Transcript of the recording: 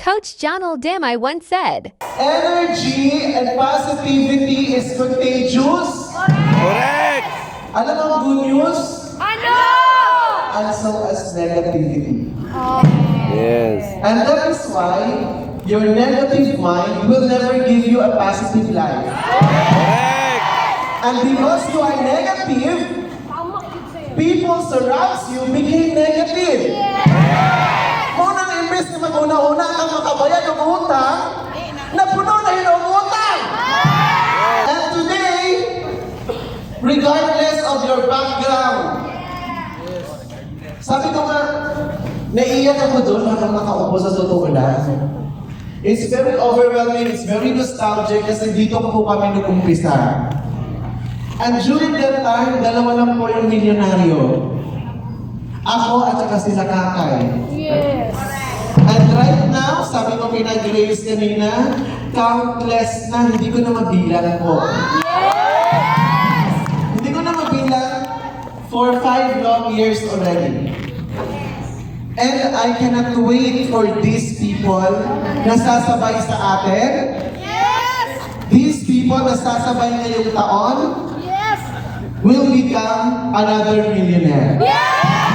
Coach John Oldamai once said, Energy and positivity is contagious. Correct! Alam mo ang good news? Ano? And so as negativity. Yes. And that is why your negative mind will never give you a positive life. Correct! And because you are negative, people surrounds you became negative. Munang imbes na mag-una-una ang makabayad ng utang, napuno na yun ang utang. And today, regardless of your background, sabi ko nga, naiiyak ako doon habang nakaupo sa totoo lang. It's very overwhelming, it's very nostalgic kasi dito po kami nag-umpisa. And during that time, dalawa lang po yung milyonaryo. Ako at saka sila Kakay. Yes. And right now, sabi ko kay Grace kanina, countless na, hindi ko na mabilang po. Hindi ko na mabilang for 5 long years already. And I cannot wait for these people na sasabay sa atin. Yes. These people na sasabay ngayong taon Yes. will become another millionaire. Yes.